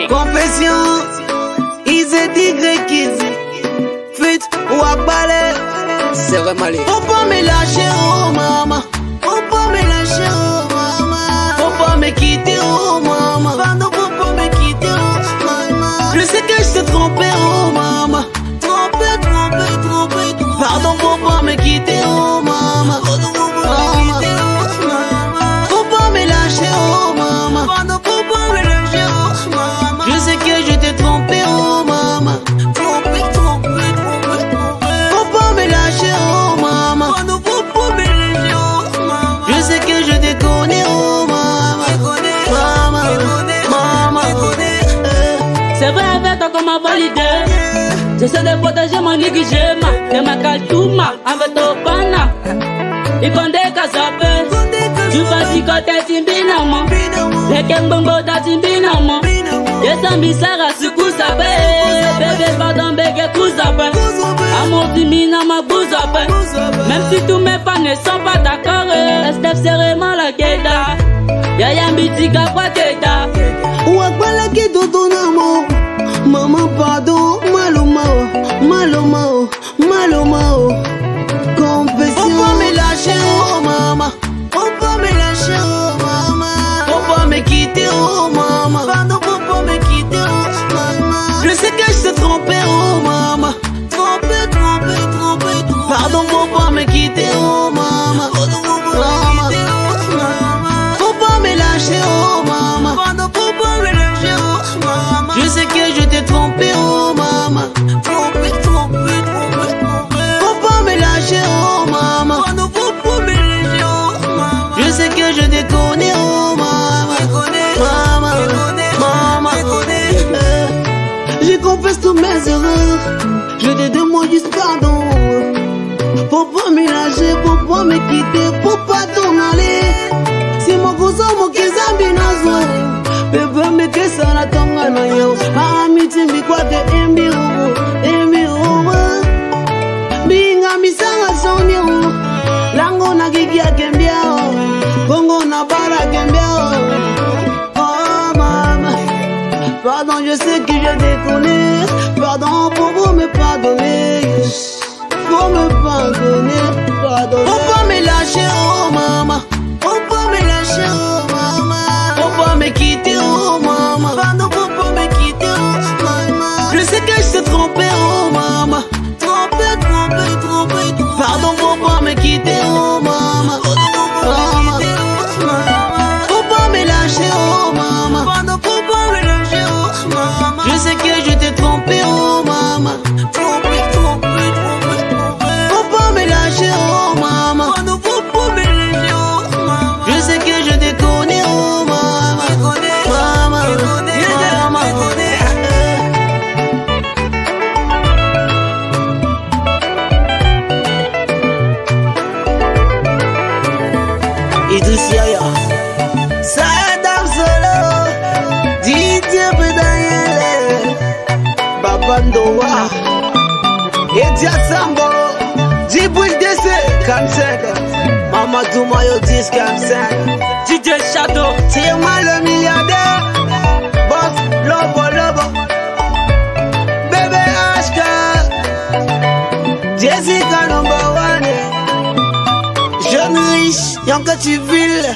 Confession, IZY, Fit ou Akbalé. C'est vraiment les. Faut pas me lâcher, oh maman. Faut pas me lâcher, oh maman. Faut pas me quitter, oh maman. Pardon, faut pas me quitter, oh maman. Je sais que je t'ai trompé, oh maman. Trompé. Pardon, faut pas me quitter, oh maman. Faut pas me lâcher, oh maman. Pardon, faut pas me lâcher, oh maman. Je sais que je t'ai trompé, oh maman. Trompé. Faut pas me lâcher, oh maman. Pardon, faut pas me lâcher, oh maman. Je sais que je te connais, oh maman. Maman. C'est vrai avec toi qu'on m'a validé. J'essaie de protéger mon négligé, de ma kaltouma, avec ton pana. Il compte des casapes. Tu fais si côté timbinamo. Les kembombo da timbinamo. Yes, un bizarre à ce coup ça fait. Bébé, pardon, bébé, coup ça fait. Amour dimina ma bouzape. Même si tous mes fans ne sont pas d'accord. Steph, c'est vraiment la gueda. Yaya Mitika, quoi gueda. Ou Akbalé qui dodo namo. Maman, pardon, Malomao. Confession. Faut pas me lâcher, oh maman. Faut pas me lâcher, oh maman. Faut pas me quitter, oh maman. Pardon, faut pas me quitter, oh maman. Je sais que je t'ai trompé, oh maman. Trompé. Pardon, faut pas me quitter, oh maman. Faut pas me lâcher, oh maman. Pardon, faut pas me lâcher, oh maman. Je sais que je t'ai trompé, oh maman. Trompé. Faut pas me lâcher, oh maman. Pardon, faut pas me lâcher, oh maman. Je sais que je te connais, oh maman. Maman. Je confesse tous mes erreurs. Je te demande juste pardon. Faut pas me lâcher, faut pas me quitter, faut pas t'en aller. Si mon cousin, mon kizambi nazo. Bébé, mais que ça n'a tonga na yo. Amiti mi kwa te embi owo. Binga misanga soni o. Lango na gigi akembia o. Bongo na bara akembia o. Oh maman. Pardon, je sais que je déconne. Pardon, pour me pardonner. Faut me pardonner. Faut pas me lâcher, oh maman. Faut pas me lâcher, oh maman. Faut pas me quitter, oh maman. Pardon, faut pas me quitter, oh maman. Je sais que je t'ai trompé, oh maman. Trompé. Pardon, faut pas me quitter, oh maman. Faut pas me lâcher, oh maman. Pardon, faut pas me lâcher, oh maman. Je sais que je t'ai trompé, oh maman. Trompé. Faut pas me lâcher, oh maman. Pardon, faut pas me lâcher, oh maman. Je sais que je te connais, oh maman. Maman. Idousiaya, Sadam Solo, Didier Bedayele, Babandoa, Edia Sambo, Djiboul Dese, Kamsega, Mama Toumayo 10 Kamsega, DJ Shadow, Tirma le milliardaire, Boss Lobo, Bébé HK, Jessica #1, jeune riche, Yanka Tiville.